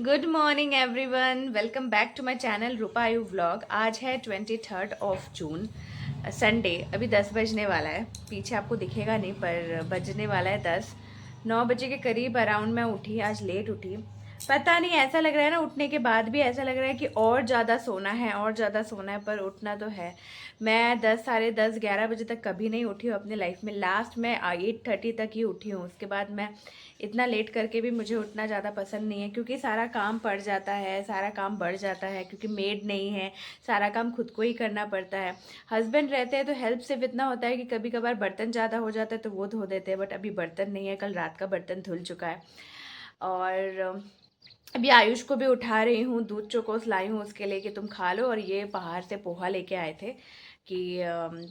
Good morning everyone, welcome back to my channel Rupa Ayu vlog. आज है 23 जून, Sunday. अभी 10 बजने वाला है। पीछे आपको दिखेगा नहीं पर बजने वाला है 10। 9 बजे के करीब अराउंड मैं उठी। आज लेट उठी। पता नहीं, ऐसा लग रहा है ना, उठने के बाद भी ऐसा लग रहा है कि और ज़्यादा सोना है, और ज़्यादा सोना है, पर उठना तो है। मैं 10, साढ़े 10, 11 बजे तक कभी नहीं उठी हूँ अपने लाइफ में। लास्ट मैं 8:30 तक ही उठी हूँ। उसके बाद मैं इतना लेट करके भी मुझे उठना ज़्यादा पसंद नहीं है, क्योंकि सारा काम पड़ जाता है, सारा काम बढ़ जाता है, क्योंकि मेड नहीं है। सारा काम खुद को ही करना पड़ता है। हस्बैंड रहते हैं तो हेल्प सिर्फ इतना होता है कि कभी कभार बर्तन ज़्यादा हो जाता है तो वो धो देते हैं, बट अभी बर्तन नहीं है। कल रात का बर्तन धुल चुका है। और अभी आयुष को भी उठा रही हूँ, दूध चोकोस लाई हूँ उसके लिए कि तुम खा लो। और ये बाहर से पोहा लेके आए थे कि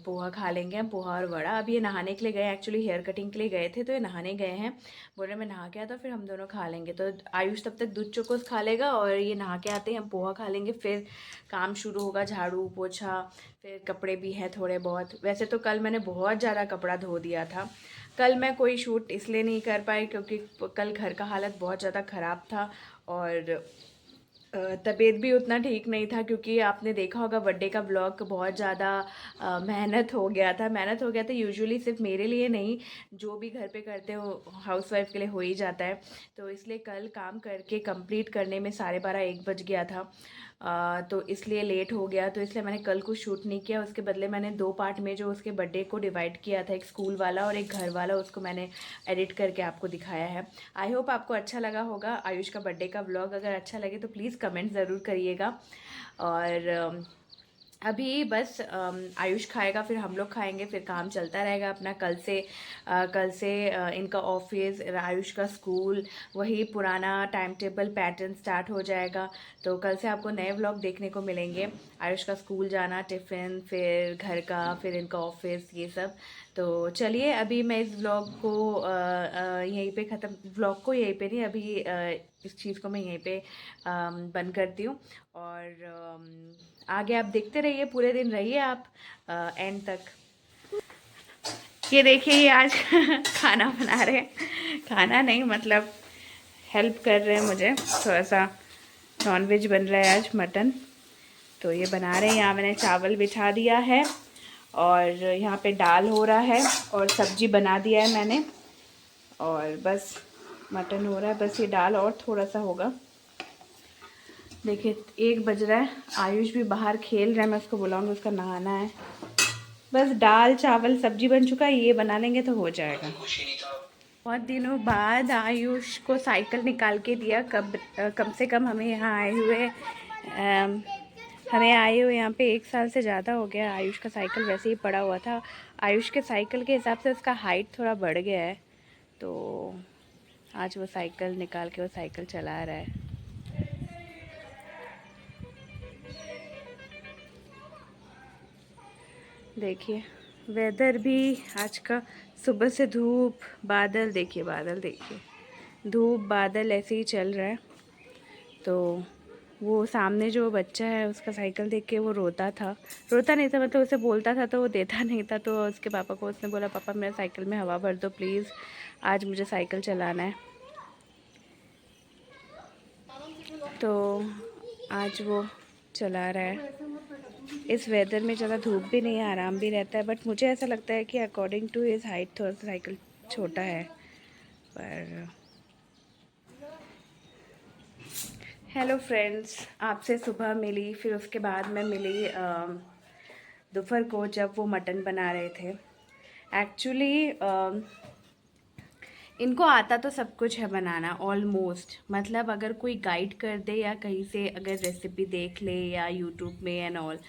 पोहा खा लेंगे हम, पोहा और वड़ा। अब ये नहाने के लिए गए, एक्चुअली हेयर कटिंग के लिए गए थे, तो ये नहाने गए हैं। बोल रहे मैं नहा के आता फिर हम दोनों खा लेंगे। तो आयुष तब तक दूध चोकोस खा लेगा और ये नहा के आते ही हम पोहा खा लेंगे। फिर काम शुरू होगा, झाड़ू पोछा, फिर कपड़े भी हैं थोड़े बहुत। वैसे तो कल मैंने बहुत ज़्यादा कपड़ा धो दिया था। कल मैं कोई शूट इसलिए नहीं कर पाई क्योंकि कल घर का हालत बहुत ज़्यादा ख़राब था। और तबीयत भी उतना ठीक नहीं था, क्योंकि आपने देखा होगा बर्थडे का ब्लॉग बहुत ज़्यादा मेहनत हो गया था। यूजुअली सिर्फ मेरे लिए नहीं, जो भी घर पे करते हो हाउसवाइफ के लिए हो ही जाता है। तो इसलिए कल काम करके कंप्लीट करने में 12:30 1 बज गया था। तो इसलिए लेट हो गया। तो इसलिए मैंने कल कुछ शूट नहीं किया। उसके बदले मैंने 2 पार्ट में जो उसके बर्थडे को डिवाइड किया था, एक स्कूल वाला और एक घर वाला, उसको मैंने एडिट करके आपको दिखाया है। आई होप आपको अच्छा लगा होगा आयुष का बर्थडे का व्लॉग। अगर अच्छा लगे तो प्लीज़ कमेंट ज़रूर करिएगा। और अभी बस आयुष खाएगा, फिर हम लोग खाएंगे, फिर काम चलता रहेगा अपना। कल से इनका ऑफिस, आयुष का स्कूल, वही पुराना टाइम टेबल पैटर्न स्टार्ट हो जाएगा। तो कल से आपको नए व्लॉग देखने को मिलेंगे। आयुष का स्कूल जाना, टिफ़िन, फिर घर का, फिर इनका ऑफिस, ये सब। तो चलिए अभी मैं इस व्लॉग को यहीं पे ख़त्म, व्लॉग को यहीं पे नहीं, अभी इस चीज़ को मैं यहीं पे बंद करती हूँ। और आगे आप देखते रहिए, पूरे दिन रहिए आप एंड तक। ये देखिए, ये आज खाना बना रहे हैं। खाना नहीं मतलब हेल्प कर रहे हैं मुझे थोड़ा सा। नॉनवेज बन रहा है आज, मटन। तो ये बना रहे हैं। यहाँ मैंने चावल बिछा दिया है और यहाँ पे दाल हो रहा है और सब्जी बना दिया है मैंने। और बस मटन हो रहा है, बस ये दाल और थोड़ा सा होगा। देखिए 1 बज रहा है। आयुष भी बाहर खेल रहा है, मैं उसको बुलाऊंगी, उसका नहाना है। बस दाल चावल सब्जी बन चुका है, ये बना लेंगे तो हो जाएगा। बहुत दिनों बाद आयुष को साइकिल निकाल के दिया। कम से कम हमें आए हुए यहाँ पे 1 साल से ज़्यादा हो गया। आयुष का साइकिल वैसे ही पड़ा हुआ था। आयुष के साइकिल के हिसाब से उसका हाइट थोड़ा बढ़ गया है, तो आज वो साइकिल निकाल के वो साइकिल चला रहा है। देखिए वेदर भी आज का, सुबह से धूप बादल, देखिए बादल, देखिए धूप बादल ऐसे ही चल रहा है। तो वो सामने जो बच्चा है उसका साइकिल देख के वो रोता नहीं था, मतलब उसे बोलता था तो वो देता नहीं था। तो उसके पापा को उसने बोला, पापा मेरा साइकिल में हवा भर दो प्लीज़, आज मुझे साइकिल चलाना है। तो आज वो चला रहा है। इस वेदर में ज़्यादा धूप भी नहीं है, आराम भी रहता है। बट मुझे ऐसा लगता है कि अकॉर्डिंग टू हिज हाइट थोड़ा सा साइकिल छोटा है। पर हेलो फ्रेंड्स, आपसे सुबह मिली, फिर उसके बाद मैं मिली दोपहर को, जब वो मटन बना रहे थे। एक्चुअली इनको आता तो सब कुछ है बनाना ऑलमोस्ट, मतलब अगर कोई गाइड कर दे या कहीं से अगर रेसिपी देख ले या यूट्यूब में एंड ऑल,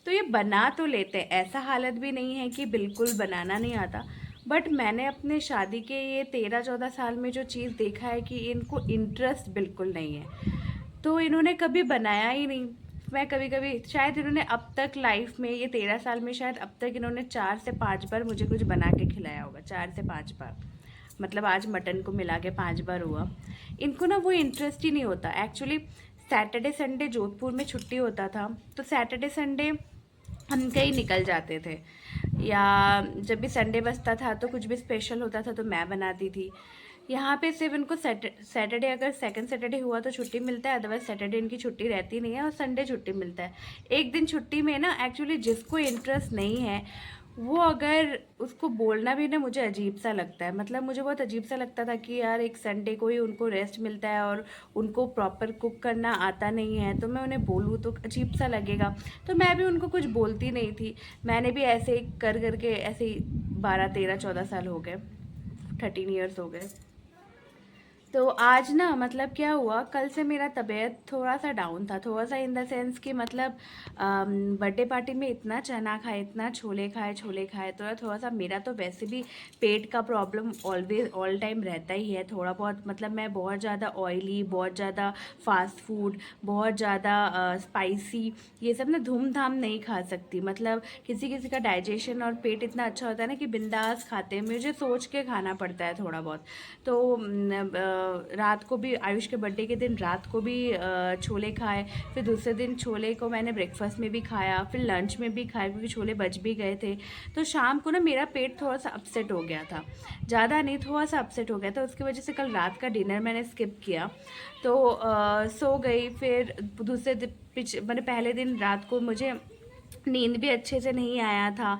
तो ये बना तो लेते हैं। ऐसा हालत भी नहीं है कि बिल्कुल बनाना नहीं आता। बट मैंने अपने शादी के ये 13-14 साल में जो चीज़ देखा है कि इनको इंटरेस्ट बिल्कुल नहीं है, तो इन्होंने कभी बनाया ही नहीं। मैं कभी कभी शायद इन्होंने अब तक लाइफ में, ये 13 साल में शायद अब तक इन्होंने 4 से 5 बार मुझे कुछ बना के खिलाया होगा। 4 से 5 बार, मतलब आज मटन को मिला के 5 बार हुआ। इनको ना वो इंटरेस्ट ही नहीं होता। एक्चुअली सैटरडे संडे जोधपुर में छुट्टी होता था, तो सैटरडे संडे हम कहीं निकल जाते थे, या जब भी संडे बसता था तो कुछ भी स्पेशल होता था तो मैं बनाती थी, यहाँ पे सिर्फ इनको सैटरडे, अगर सेकंड सैटरडे हुआ तो छुट्टी मिलता है, अदरवाइज सैटरडे इनकी छुट्टी रहती नहीं है, और संडे छुट्टी मिलता है। एक दिन छुट्टी में ना एक्चुअली जिसको इंटरेस्ट नहीं है वो अगर उसको बोलना भी ना मुझे अजीब सा लगता है। मतलब मुझे बहुत अजीब सा लगता था कि यार एक संडे को ही उनको रेस्ट मिलता है और उनको प्रॉपर कुक करना आता नहीं है, तो मैं उन्हें बोलूँ तो अजीब सा लगेगा। तो मैं भी उनको कुछ बोलती नहीं थी। मैंने भी ऐसे ही कर करके ऐसे ही 12 13 14 साल हो गए, 13 ईयर्स हो गए। तो आज ना मतलब क्या हुआ, कल से मेरा तबीयत थोड़ा सा डाउन था, थोड़ा सा इन द सेंस कि मतलब बर्थडे पार्टी में इतना चना खाए, इतना छोले खाए, तो थोड़ा सा मेरा तो वैसे भी पेट का प्रॉब्लम ऑलवेज ऑल टाइम रहता ही है थोड़ा बहुत। मतलब मैं बहुत ज़्यादा ऑयली, बहुत ज़्यादा फास्ट फूड, बहुत ज़्यादा स्पाइसी, ये सब ना धूमधाम नहीं खा सकती। मतलब किसी किसी का डाइजेशन और पेट इतना अच्छा होता है ना कि बिंदास खाते हैं, मुझे सोच के खाना पड़ता है थोड़ा बहुत। तो रात को भी आयुष के बर्थडे के दिन रात को भी छोले खाए, फिर दूसरे दिन छोले को मैंने ब्रेकफास्ट में भी खाया, फिर लंच में भी खाया क्योंकि छोले बच भी गए थे। तो शाम को ना मेरा पेट थोड़ा सा अपसेट हो गया था, ज़्यादा नहीं थोड़ा सा अपसेट हो गया था, उसकी वजह से कल रात का डिनर मैंने स्किप किया। तो सो गई। फिर दूसरे दिन मैंने पहले दिन रात को मुझे नींद भी अच्छे से नहीं आया था।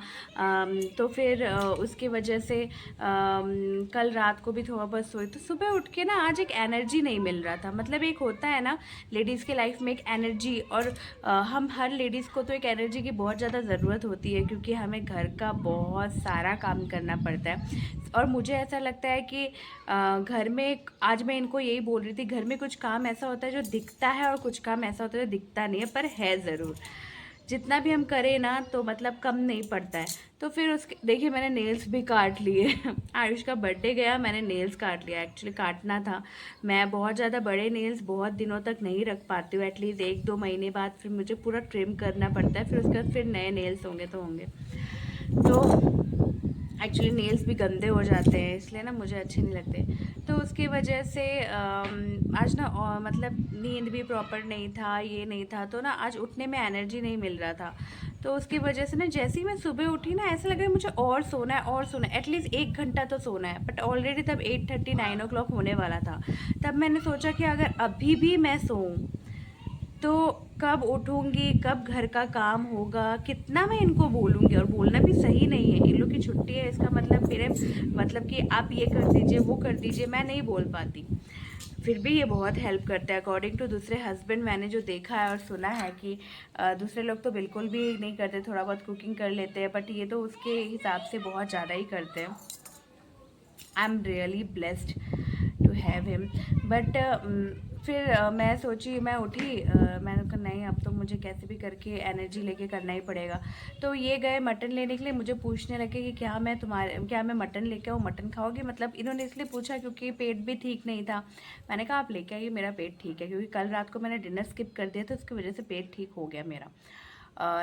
तो फिर उसकी वजह से कल रात को भी थोड़ा बहुत सोई, तो सुबह उठ के ना आज एक एनर्जी नहीं मिल रहा था। मतलब एक होता है ना लेडीज़ के लाइफ में एक एनर्जी, और हम हर लेडीज़ को तो एक एनर्जी की बहुत ज़्यादा ज़रूरत होती है क्योंकि हमें घर का बहुत सारा काम करना पड़ता है। और मुझे ऐसा लगता है कि घर में, आज मैं इनको यही बोल रही थी, घर में कुछ काम ऐसा होता है जो दिखता है और कुछ काम ऐसा होता है जो दिखता नहीं है पर है ज़रूर। जितना भी हम करें ना तो मतलब कम नहीं पड़ता है। तो फिर उसके देखिए मैंने नेल्स भी काट लिए आयुष का बर्थडे गया, मैंने नेल्स काट लिया, एक्चुअली काटना था। मैं बहुत ज़्यादा बड़े नेल्स बहुत दिनों तक नहीं रख पाती हूँ, एटलीस्ट 1 2 महीने बाद फिर मुझे पूरा ट्रिम करना पड़ता है, फिर उसके बाद फिर नए नेल्स होंगे तो होंगे। तो एक्चुअली नेल्स भी गंदे हो जाते हैं, इसलिए ना मुझे अच्छे नहीं लगते। तो उसकी वजह से आज ना मतलब नींद भी प्रॉपर नहीं था, ये नहीं था, तो ना आज उठने में एनर्जी नहीं मिल रहा था। तो उसकी वजह से ना जैसे ही मैं सुबह उठी ना ऐसा लग रहा है मुझे और सोना है और सोना है, एटलीस्ट 1 घंटा तो सोना है। बट ऑलरेडी तब 8:30 9 o'clock होने वाला था। तब मैंने सोचा कि अगर अभी भी मैं सोऊं तो कब उठूंगी, कब घर का काम होगा, कितना मैं इनको बोलूँगी। और बोलना भी सही नहीं है, इन लोग की छुट्टी है इसका मतलब मेरे मतलब कि आप ये कर दीजिए वो कर दीजिए, मैं नहीं बोल पाती। फिर भी ये बहुत हेल्प करता है अकॉर्डिंग टू दूसरे हस्बैंड। मैंने जो देखा है और सुना है कि दूसरे लोग तो बिल्कुल भी नहीं करते, थोड़ा बहुत कुकिंग कर लेते हैं, बट ये तो उसके हिसाब से बहुत ज़्यादा ही करते हैं। I am really blessed to have him. But फिर मैं सोची, मैं उठी, मैंने कहा नहीं अब तो मुझे कैसे भी करके एनर्जी लेके करना ही पड़ेगा। तो ये गए मटन लेने के लिए, मुझे पूछने लगे कि क्या मैं मटन लेके आऊँ, मटन खाओगे? मतलब इन्होंने इसलिए पूछा क्योंकि पेट भी ठीक नहीं था। मैंने कहा आप लेके आइए, मेरा पेट ठीक है, क्योंकि कल रात को मैंने डिनर स्किप कर दिया था, उसकी वजह से पेट ठीक हो गया मेरा।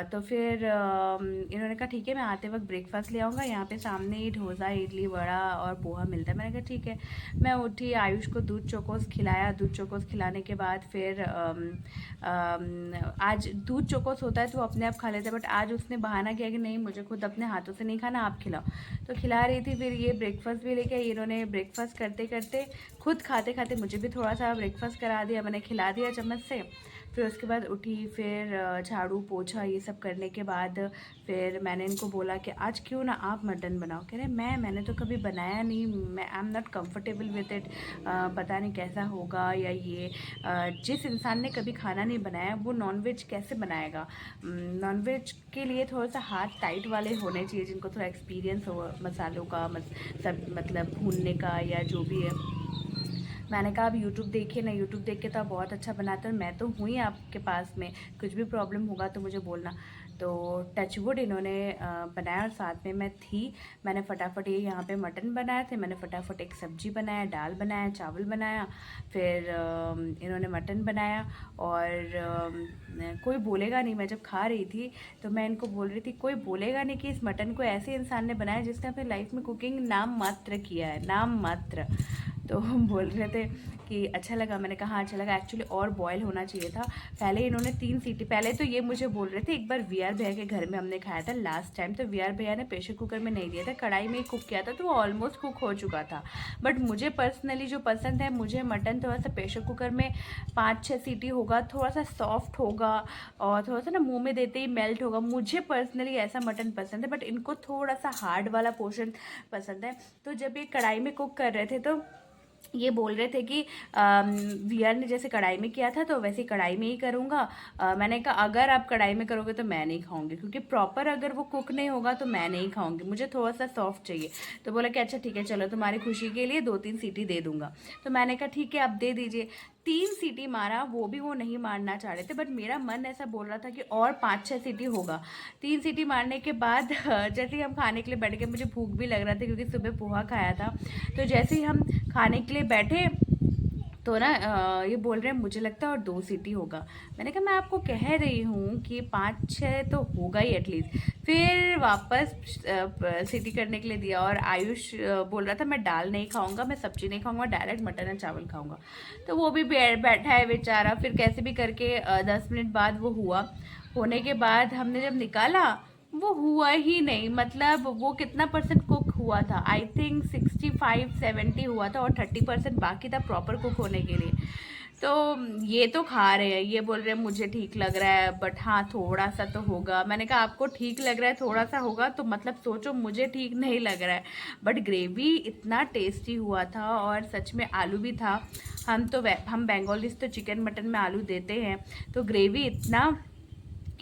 तो फिर इन्होंने कहा ठीक है मैं आते वक्त ब्रेकफास्ट ले आऊँगा, यहाँ पे सामने ही डोसा इडली वड़ा और पोहा मिलता है। मैंने कहा ठीक है। मैं उठी, आयुष को दूध चोकोस खिलाया, दूध चोकोस खिलाने के बाद फिर आज दूध चोकोस होता है तो वो अपने आप खा लेता है, बट आज उसने बहाना किया कि नहीं मुझे खुद अपने हाथों से नहीं खाना, आप खिलाओ। तो खिला रही थी, फिर ये ब्रेकफास्ट भी लेके आई। इन्होंने ब्रेकफास्ट करते करते खुद खाते खाते मुझे भी थोड़ा सा ब्रेकफास्ट करा दिया, मैंने खिला दिया चम्मच से। फिर उसके बाद उठी, फिर झाड़ू पोछा ये सब करने के बाद फिर मैंने इनको बोला कि आज क्यों ना आप मटन बनाओ। कह रहे मैंने तो कभी बनाया नहीं, मैं I am not comfortable with it, पता नहीं कैसा होगा या ये जिस इंसान ने कभी खाना नहीं बनाया वो नॉनवेज कैसे बनाएगा। नॉनवेज के लिए थोड़ा सा हाथ टाइट वाले होने चाहिए जिनको थोड़ा एक्सपीरियंस हो मसालों का, सब मतलब भूनने का या जो भी है। मैंने कहा अब यूट्यूब देखिए ना, यूट्यूब देख के तो आप बहुत अच्छा बनाते हो, मैं तो हूँ ही आपके पास में, कुछ भी प्रॉब्लम होगा तो मुझे बोलना। तो टचवुड इन्होंने बनाया और साथ में मैं थी। मैंने फटाफट ये यहाँ पे मटन बनाए थे, मैंने फटाफट एक सब्जी बनाया, दाल बनाया, चावल बनाया, फिर इन्होंने मटन बनाया। और कोई बोलेगा नहीं, मैं जब खा रही थी तो मैं इनको बोल रही थी कोई बोलेगा नहीं कि इस मटन को ऐसे इंसान ने बनाया जिसने अपनी लाइफ में कुकिंग नाम मात्र किया है, नाम मात्र। तो हम बोल रहे थे कि अच्छा लगा। मैंने कहा हाँ अच्छा लगा, एक्चुअली और बॉयल होना चाहिए था। पहले इन्होंने 3 सीटी, पहले तो ये मुझे बोल रहे थे, एक बार वीआर भैया के घर में हमने खाया था लास्ट टाइम, तो वीआर भैया ने प्रेशर कुकर में नहीं दिया था, कढ़ाई में ही कुक किया था, तो वो ऑलमोस्ट कुक हो चुका था। बट मुझे पर्सनली जो पसंद है, मुझे मटन थोड़ा सा प्रेशर कुकर में 5-6 सीटी होगा, थोड़ा सा सॉफ्ट होगा और थोड़ा सा ना मुंह में देते ही मेल्ट होगा। मुझे पर्सनली ऐसा मटन पसंद है, बट इनको थोड़ा सा हार्ड वाला पोर्शन पसंद है। तो जब ये कढ़ाई में कुक कर रहे थे तो ये बोल रहे थे कि वीआर ने जैसे कढ़ाई में किया था तो वैसे कढ़ाई में ही करूँगा। मैंने कहा अगर आप कढ़ाई में करोगे तो मैं नहीं खाऊंगी, क्योंकि प्रॉपर अगर वो कुक नहीं होगा तो मैं नहीं खाऊंगी, मुझे थोड़ा सा सॉफ्ट चाहिए। तो बोला कि अच्छा ठीक है चलो, तुम्हारी खुशी के लिए 2-3 सीटी दे दूंगा। तो मैंने कहा ठीक है आप दे दीजिए। 3 सीटी मारा, वो भी वो नहीं मारना चाह रहे थे, बट मेरा मन ऐसा बोल रहा था कि और 5-6 सीटी होगा। 3 सीटी मारने के बाद जैसे ही हम खाने के लिए बैठ गए, मुझे भूख भी लग रहा था क्योंकि सुबह पोहा खाया था। तो जैसे ही हम खाने के लिए बैठे तो ना ये बोल रहे हैं मुझे लगता है और 2 सीटी होगा। मैंने कहा मैं आपको कह रही हूँ कि 5-6 तो होगा ही एटलीस्ट। फिर वापस सीटी करने के लिए दिया, और आयुष बोल रहा था मैं दाल नहीं खाऊंगा, मैं सब्जी नहीं खाऊंगा, डायरेक्ट मटन एंड चावल खाऊंगा। तो वो भी बैठा है बेचारा। फिर कैसे भी करके 10 मिनट बाद वो हुआ। होने के बाद हमने जब निकाला, वो हुआ ही नहीं। मतलब वो कितना परसेंट कुक हुआ था, आई थिंक 65-70 हुआ था, और 30% बाकी था प्रॉपर कुक होने के लिए। तो ये तो खा रहे हैं, ये बोल रहे हैं मुझे ठीक लग रहा है, बट हाँ थोड़ा सा तो होगा। मैंने कहा आपको ठीक लग रहा है थोड़ा सा होगा, तो मतलब सोचो मुझे ठीक नहीं लग रहा है। बट ग्रेवी इतना टेस्टी हुआ था, और सच में आलू भी था। हम बंगालीज तो चिकन मटन में आलू देते हैं, तो ग्रेवी इतना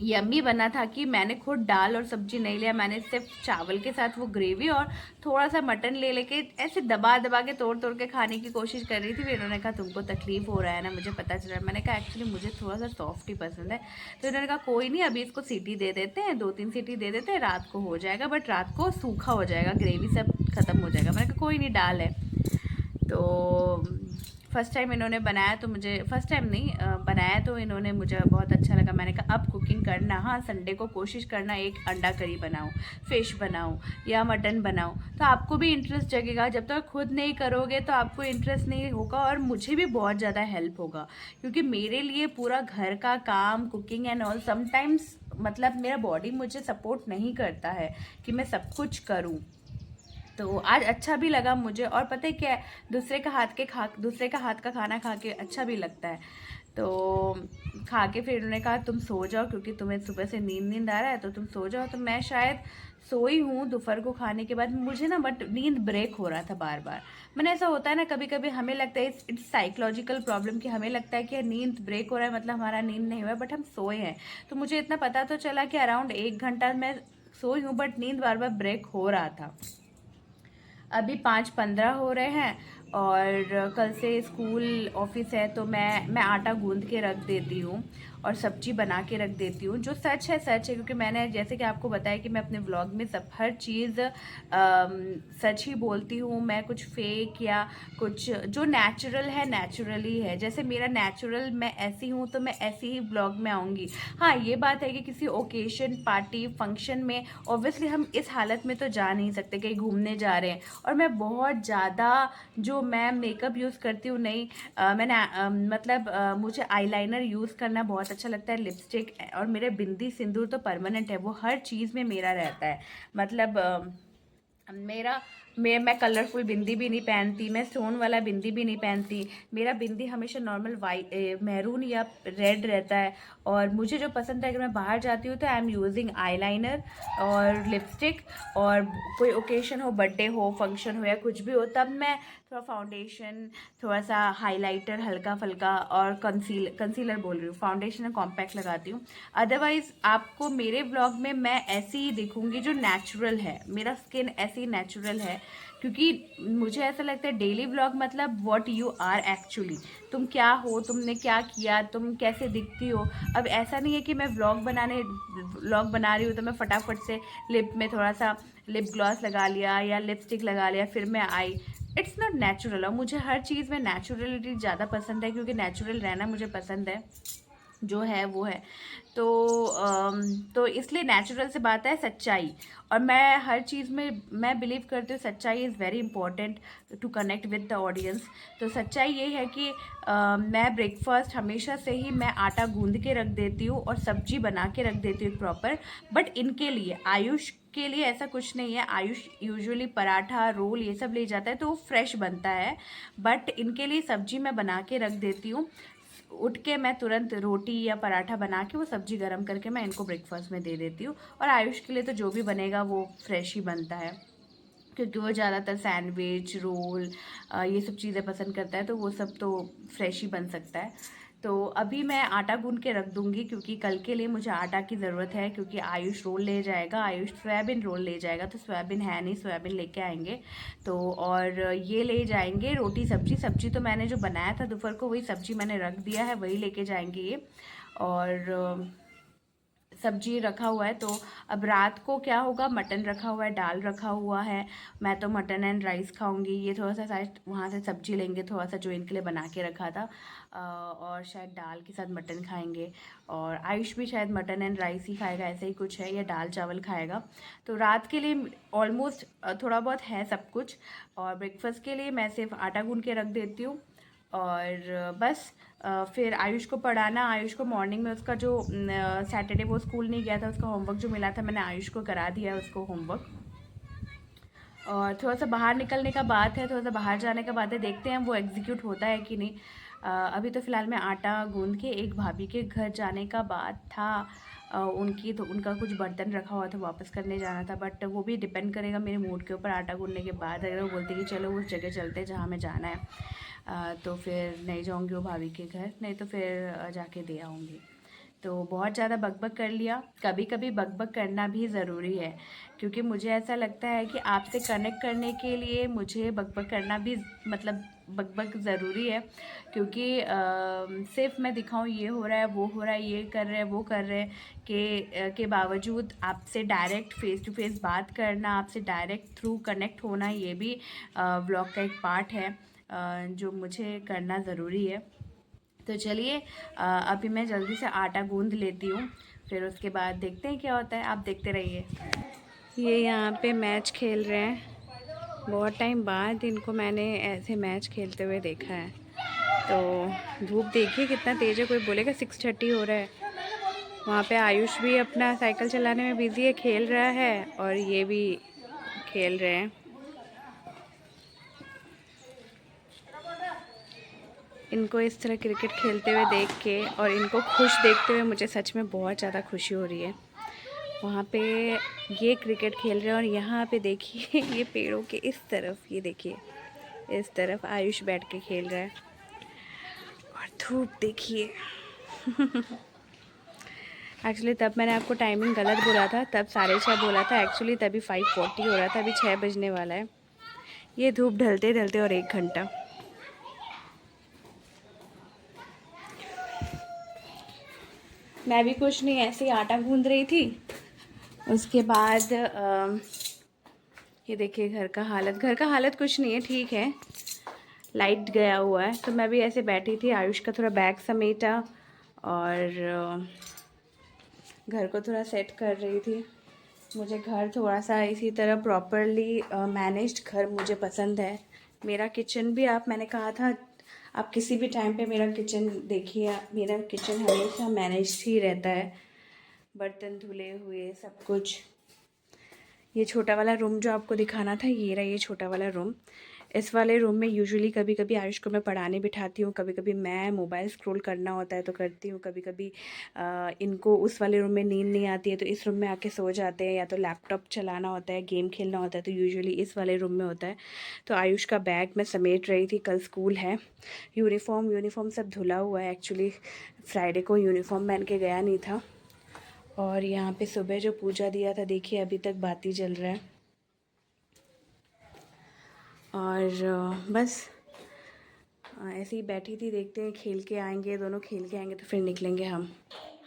यम्मी बना था कि मैंने खुद दाल और सब्जी नहीं लिया, मैंने सिर्फ चावल के साथ वो ग्रेवी और थोड़ा सा मटन ले लेके ऐसे दबा दबा के तोड़ तोड़ के खाने की कोशिश कर रही थी। फिर इन्होंने कहा तुमको तकलीफ हो रहा है ना, मुझे पता चल रहा है। मैंने कहा एक्चुअली मुझे थोड़ा सा सॉफ्ट ही पसंद है। तो इन्होंने कहा कोई नहीं, अभी इसको सीटी दे देते हैं, 2-3 सीटी दे देते हैं, रात को हो जाएगा, बट रात को सूखा हो जाएगा, ग्रेवी सब खत्म हो जाएगा। मैंने कहा कोई नहीं, दाल है। तो फ़र्स्ट टाइम इन्होंने बनाया, तो मुझे फ़र्स्ट टाइम नहीं बनाया, तो इन्होंने मुझे बहुत अच्छा लगा। मैंने कहा अब कुकिंग करना, हाँ संडे को कोशिश करना एक अंडा करी बनाऊँ, फ़िश बनाऊँ या मटन बनाऊँ, तो आपको भी इंटरेस्ट जगेगा। जब तक खुद नहीं करोगे तो आपको इंटरेस्ट नहीं होगा, और मुझे भी बहुत ज़्यादा हेल्प होगा, क्योंकि मेरे लिए पूरा घर का काम, कुकिंग एंड ऑल, समटाइम्स मतलब मेरा बॉडी मुझे सपोर्ट नहीं करता है कि मैं सब कुछ करूँ। तो आज अच्छा भी लगा मुझे, और पता है क्या है, दूसरे का हाथ का खाना खा के अच्छा भी लगता है। तो खा के फिर उन्होंने कहा तुम सो जाओ, क्योंकि तुम्हें सुबह से नींद आ रहा है, तो तुम सो जाओ। तो मैं शायद सोई हूँ दोपहर को खाने के बाद, मुझे ना बट नींद ब्रेक हो रहा था बार बार। मैंने ऐसा होता है ना कभी कभी, हमें लगता है इट्स साइकोलॉजिकल प्रॉब्लम, कि हमें लगता है कि नींद ब्रेक हो रहा है मतलब हमारा नींद नहीं हुआ है, बट हम सोए हैं। तो मुझे इतना पता तो चला कि अराउंड 1 घंटा मैं सोई हूँ, बट नींद बार बार ब्रेक हो रहा था। अभी 5:15 हो रहे हैं, और कल से स्कूल ऑफिस है, तो मैं आटा गूंद के रख देती हूँ और सब्जी बना के रख देती हूँ। जो सच है सच है, क्योंकि मैंने जैसे कि आपको बताया कि मैं अपने व्लॉग में सब हर चीज़ सच ही बोलती हूँ। मैं कुछ फेक या कुछ, जो नेचुरल है नेचुरली है। जैसे मेरा नेचुरल, मैं ऐसी हूँ तो मैं ऐसी ही ब्लॉग में आऊँगी। हाँ ये बात है कि किसी ओकेशन, पार्टी, फंक्शन में ऑब्वियसली हम इस हालत में तो जा नहीं सकते, कहीं घूमने जा रहे हैं। और मैं बहुत ज़्यादा जो मैं मेकअप यूज़ करती हूँ नहीं, मैंने मतलब मुझे आईलाइनर यूज़ करना बहुत अच्छा लगता है, लिपस्टिक, और मेरे बिंदी सिंदूर तो परमानेंट है, वो हर चीज़ में मेरा रहता है। मतलब मेरा मैं कलरफुल बिंदी भी नहीं पहनती, मैं स्टोन वाला बिंदी भी नहीं पहनती। मेरा बिंदी हमेशा नॉर्मल वाइट, मैरून या रेड रहता है। और मुझे जो पसंद है, अगर मैं बाहर जाती हूँ तो आई एम यूजिंग आईलाइनर और लिपस्टिक, और कोई ओकेशन हो, बर्थडे हो, फंक्शन हो या कुछ भी हो, तब मैं थोड़ा फाउंडेशन, थोड़ा सा हाइलाइटर हल्का फुल्का, और कंसीलर बोल रही हूँ, फाउंडेशन और कॉम्पैक्ट लगाती हूँ। अदरवाइज़ आपको मेरे ब्लॉग में मैं ऐसी ही दिखूँगी जो नेचुरल है, मेरा स्किन ऐसी नेचुरल है। क्योंकि मुझे ऐसा लगता है डेली ब्लॉग मतलब व्हाट यू आर एक्चुअली, तुम क्या हो, तुमने क्या किया, तुम कैसे दिखती हो। अब ऐसा नहीं है कि मैं व्लॉग बना रही हूँ तो मैं फटाफट से लिप में थोड़ा सा लिप ग्लॉस लगा लिया या लिपस्टिक लगा लिया फिर मैं आई। It's not natural. और मुझे हर चीज़ में नेचुरलिटी ज़्यादा पसंद है, क्योंकि नेचुरल रहना मुझे पसंद है। जो है वो है। तो तो इसलिए नेचुरल से बात है सच्चाई। और मैं हर चीज़ में मैं बिलीव करती हूँ सच्चाई is very important to connect with the audience. तो सच्चाई ये है कि मैं ब्रेकफास्ट हमेशा से ही मैं आटा गूंद के रख देती हूँ और सब्जी बना के रख देती हूँ प्रॉपर। बट इनके लिए आयुष के लिए ऐसा कुछ नहीं है। आयुष यूजुअली पराठा रोल ये सब ले जाता है तो वो फ्रेश बनता है। बट इनके लिए सब्जी मैं बना के रख देती हूँ। उठ के मैं तुरंत रोटी या पराठा बना के वो सब्जी गर्म करके मैं इनको ब्रेकफास्ट में दे देती हूँ। और आयुष के लिए तो जो भी बनेगा वो फ्रेश ही बनता है, क्योंकि वो ज़्यादातर सैंडविच रोल ये सब चीज़ें पसंद करता है, तो वो सब तो फ्रेश ही बन सकता है। तो अभी मैं आटा गूंद के रख दूंगी, क्योंकि कल के लिए मुझे आटा की ज़रूरत है, क्योंकि आयुष रोल ले जाएगा, आयुष सोयाबीन रोल ले जाएगा। तो सोयाबीन है नहीं, सोयाबीन लेके आएंगे। तो और ये ले जाएंगे रोटी सब्जी। सब्जी तो मैंने जो बनाया था दोपहर को वही सब्जी मैंने रख दिया है, वही लेके जाएंगे ये। और सब्जी रखा हुआ है। तो अब रात को क्या होगा, मटन रखा हुआ है, दाल रखा हुआ है। मैं तो मटन एंड राइस खाऊंगी। ये थोड़ा सा शायद वहाँ से सब्जी लेंगे थोड़ा सा जो इनके लिए बना के रखा था, और शायद दाल के साथ मटन खाएंगे। और आयुष भी शायद मटन एंड राइस ही खाएगा, ऐसे ही कुछ है, या दाल चावल खाएगा। तो रात के लिए ऑलमोस्ट थोड़ा बहुत है सब कुछ। और ब्रेकफास्ट के लिए मैं सिर्फ आटा गूंद के रख देती हूँ। और बस फिर आयुष को पढ़ाना। आयुष को मॉर्निंग में उसका जो सैटरडे वो स्कूल नहीं गया था, उसका होमवर्क जो मिला था मैंने आयुष को करा दिया है उसको होमवर्क। और थोड़ा सा बाहर निकलने का बात है, थोड़ा सा बाहर जाने का बात है, देखते हैं वो एग्जीक्यूट होता है कि नहीं। अभी तो फ़िलहाल मैं आटा गूंद के एक भाभी के घर जाने का बात था। उनकी तो उनका कुछ बर्तन रखा हुआ था, वापस करने जाना था। बट वो भी डिपेंड करेगा मेरे मूड के ऊपर। आटा गूंदने के बाद अगर वो बोलते कि चलो उस जगह चलते जहाँ हमें जाना है, तो फिर नहीं जाऊँगी वो भाभी के घर, नहीं तो फिर जाके दे आऊँगी। तो बहुत ज़्यादा बकबक कर लिया। कभी कभी बकबक करना भी ज़रूरी है, क्योंकि मुझे ऐसा लगता है कि आपसे कनेक्ट करने के लिए मुझे बकबक करना भी मतलब बकबक ज़रूरी है। क्योंकि सिर्फ मैं दिखाऊं ये हो रहा है वो हो रहा है, ये कर रहे हैं वो कर रहे हैं के बावजूद आपसे डायरेक्ट फेस टू फेस बात करना, आपसे डायरेक्ट थ्रू कनेक्ट होना, ये भी ब्लॉग का एक पार्ट है जो मुझे करना ज़रूरी है। तो चलिए अभी मैं जल्दी से आटा गूंद लेती हूँ, फिर उसके बाद देखते हैं क्या होता है। आप देखते रहिए। ये यहाँ पे मैच खेल रहे हैं। बहुत टाइम बाद इनको मैंने ऐसे मैच खेलते हुए देखा है। तो धूप देखिए कितना तेज़ है, कोई बोलेगा 6:30 हो रहा है। वहाँ पे आयुष भी अपना साइकिल चलाने में बिज़ी है, खेल रहा है, और ये भी खेल रहे हैं। इनको इस तरह क्रिकेट खेलते हुए देख के और इनको खुश देखते हुए मुझे सच में बहुत ज़्यादा खुशी हो रही है। वहाँ पे ये क्रिकेट खेल रहे हैं और यहाँ पे देखिए ये पेड़ों के इस तरफ, ये देखिए इस तरफ आयुष बैठ के खेल रहा है। और धूप देखिए एक्चुअली तब मैंने आपको टाइमिंग गलत बोला था, तब 6:30 बोला था, एक्चुअली तभी 5:40 हो रहा था, अभी 6 बजने वाला है। ये धूप ढलते ढलते और 1 घंटा। मैं भी कुछ नहीं, ऐसे ही आटा गूंद रही थी। उसके बाद ये देखिए घर का हालत कुछ नहीं है, ठीक है, लाइट गया हुआ है। तो मैं भी ऐसे बैठी थी, आयुष का थोड़ा बैग समेटा और घर को थोड़ा सेट कर रही थी। मुझे घर थोड़ा सा इसी तरह प्रॉपरली मैनेज्ड घर मुझे पसंद है। मेरा किचन भी मैंने कहा था आप किसी भी टाइम पे मेरा किचन देखिए, मेरा किचन हमेशा मैनेज ही रहता है, बर्तन धुले हुए सब कुछ। ये छोटा वाला रूम जो आपको दिखाना था, ये रहा ये छोटा वाला रूम। इस वाले रूम में यूजुअली कभी कभी आयुष को मैं पढ़ाने बिठाती हूँ, कभी कभी मैं मोबाइल स्क्रॉल करना होता है तो करती हूँ, कभी कभी इनको उस वाले रूम में नींद नहीं आती है तो इस रूम में आके सो जाते हैं, या तो लैपटॉप चलाना होता है, गेम खेलना होता है, तो यूजुअली इस वाले रूम में होता है। तो आयुष का बैग मैं समेट रही थी, कल स्कूल है। यूनिफॉर्म सब धुला हुआ है, एक्चुअली फ्राइडे को यूनिफॉर्म पहन के गया नहीं था। और यहाँ पे सुबह जो पूजा दिया था देखिए अभी तक बाती जल रहा है। और बस ऐसे ही बैठी थी, देखते हैं खेल के आएंगे, दोनों खेल के आएंगे तो फिर निकलेंगे हम।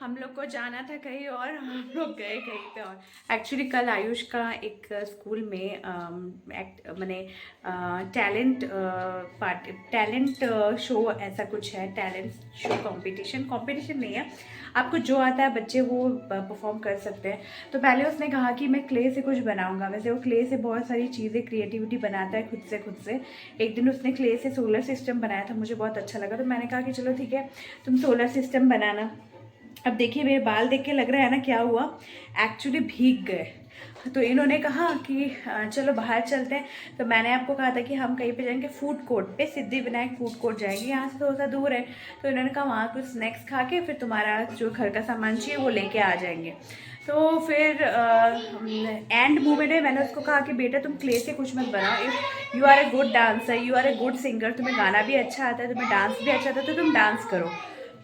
हम लोग को जाना था कहीं और, हम लोग गए कहीं पे और। एक्चुअली कल आयुष का एक स्कूल में मैंने टैलेंट शो ऐसा कुछ है, टैलेंट शो कंपटीशन नहीं है, आपको जो आता है बच्चे वो परफॉर्म कर सकते हैं। तो पहले उसने कहा कि मैं क्ले से कुछ बनाऊंगा, वैसे वो क्ले से बहुत सारी चीज़ें क्रिएटिविटी बनाता है खुद से। एक दिन उसने क्ले से सोलर सिस्टम बनाया था, मुझे बहुत अच्छा लगा, तो मैंने कहा कि चलो ठीक है तुम सोलर सिस्टम बनाना। अब देखिए मेरे बाल देख के लग रहा है ना क्या हुआ, एक्चुअली भीग गए। तो इन्होंने कहा कि चलो बाहर चलते हैं। तो मैंने आपको कहा था कि हम कहीं पे जाएंगे, फूड कोर्ट पे, सिद्धिविनायक फूड कोर्ट जाएंगे, यहाँ से थोड़ा सा दूर है। तो इन्होंने कहा वहाँ कुछ स्नैक्स खा के फिर तुम्हारा जो घर का सामान चाहिए वो लेके आ जाएंगे। तो फिर एंड मोमेंट में मैंने उसको कहा कि बेटा तुम क्ले से कुछ मत बनाओ, if you are a good dancer, you are a good singer, तुम्हें गाना भी अच्छा आता है, तुम्हें डांस भी अच्छा आता है, तो तुम डांस करो।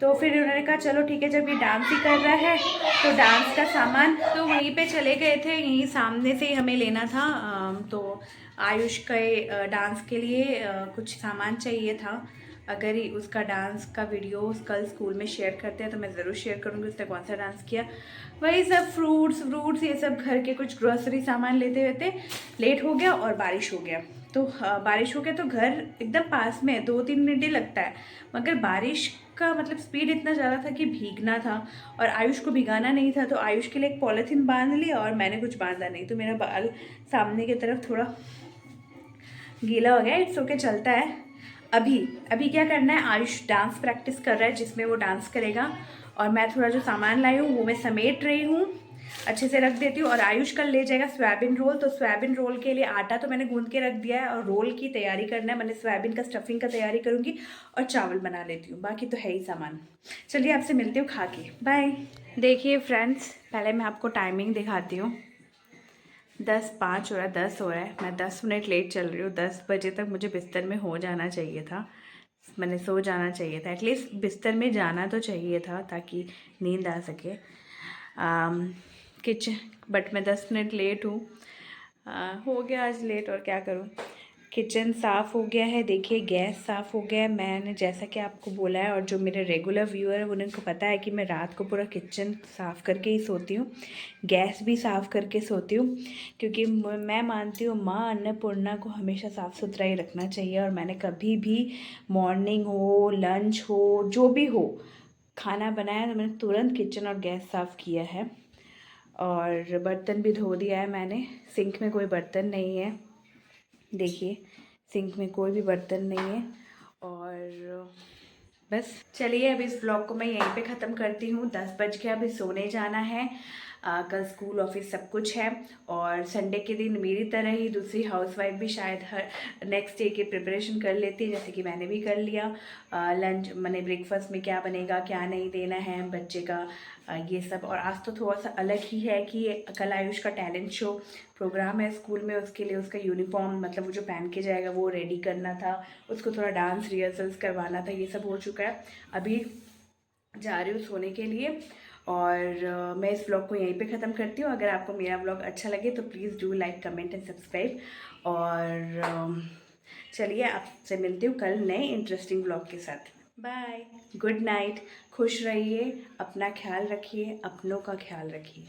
तो फिर उन्होंने कहा चलो ठीक है, जब ये डांस ही कर रहा है तो डांस का सामान तो वहीं पे चले गए थे, यहीं सामने से ही हमें लेना था। तो आयुष के डांस के लिए कुछ सामान चाहिए था। अगर ही उसका डांस का वीडियो कल स्कूल में शेयर करते हैं तो मैं ज़रूर शेयर करूँगी उसने कौन सा डांस किया। वही सब फ्रूट्स ये सब घर के कुछ ग्रोसरी सामान लेते लेते लेट हो गया और बारिश हो गया। तो बारिश हो गया तो घर एकदम पास में है, 2-3 मिनट ही लगता है, मगर बारिश का मतलब स्पीड इतना ज़्यादा था कि भीगना था और आयुष को भिगाना नहीं था। तो आयुष के लिए एक पॉलीथीन बांध लिया और मैंने कुछ बांधा नहीं, तो मेरा बाल सामने की तरफ थोड़ा गीला हो गया। इट्स ओके, चलता है। अभी क्या करना है, आयुष डांस प्रैक्टिस कर रहा है जिसमें वो डांस करेगा, और मैं थोड़ा जो सामान लाई हूँ वो मैं समेट रही हूँ, अच्छे से रख देती हूँ। और आयुष कल ले जाएगा सोयाबीन रोल, तो सोयाबीन रोल के लिए आटा तो मैंने गूंद के रख दिया है और रोल की तैयारी करना है, मैंने सोयाबीन का स्टफिंग का तैयारी करूँगी और चावल बना लेती हूँ, बाकी तो है ही सामान। चलिए आपसे मिलती हूँ खा के, बाय। देखिए फ्रेंड्स, पहले मैं आपको टाइमिंग दिखाती हूँ। 10:05 हो रहा है, 10 हो रहा है, मैं 10 मिनट लेट चल रही हूँ। 10 बजे तक मुझे बिस्तर में हो जाना चाहिए था, मैंने सो जाना चाहिए था, एटलीस्ट बिस्तर में जाना तो चाहिए था ताकि नींद आ सके। किचन बट मैं 10 मिनट लेट हूँ, हो गया आज लेट, और क्या करूँ। किचन साफ़ हो गया है, देखिए गैस साफ़ हो गया है, मैंने जैसा कि आपको बोला है, और जो मेरे रेगुलर व्यूअर है उनको पता है कि मैं रात को पूरा किचन साफ़ करके ही सोती हूँ, गैस भी साफ़ करके सोती हूँ, क्योंकि मैं मानती हूँ माँ अन्नपूर्णा को हमेशा साफ़ सुथरा ही रखना चाहिए। और मैंने कभी भी मॉर्निंग हो, लंच हो, जो भी हो, खाना बनाया तो मैंने तुरंत किचन और गैस साफ़ किया है, और बर्तन भी धो दिया है मैंने। सिंक में कोई बर्तन नहीं है, देखिए सिंक में कोई भी बर्तन नहीं है। और बस चलिए अब इस ब्लॉग को मैं यहीं पे ख़त्म करती हूँ। 10 बज के अभी सोने जाना है, कल स्कूल ऑफिस सब कुछ है। और संडे के दिन मेरी तरह ही दूसरी हाउसवाइफ भी शायद हर नेक्स्ट डे की प्रिपरेशन कर लेती है, जैसे कि मैंने भी कर लिया। लंच मैंने ब्रेकफास्ट में क्या बनेगा, क्या नहीं देना है बच्चे का, ये सब। और आज तो थोड़ा सा अलग ही है कि कल आयुष का टैलेंट शो प्रोग्राम है स्कूल में, उसके लिए उसका यूनिफॉर्म मतलब वो जो पहन के जाएगा वो रेडी करना था, उसको थोड़ा डांस रिहर्सल्स करवाना था, ये सब हो चुका है। अभी जा रही हूँ सोने के लिए, और मैं इस ब्लॉग को यहीं पे ख़त्म करती हूँ। अगर आपको मेरा ब्लॉग अच्छा लगे तो please do like, comment and subscribe. और चलिए आपसे मिलती हूँ कल नए इंटरेस्टिंग ब्लॉग के साथ। बाय, गुड नाइट, खुश रहिए, अपना ख्याल रखिए, अपनों का ख्याल रखिए।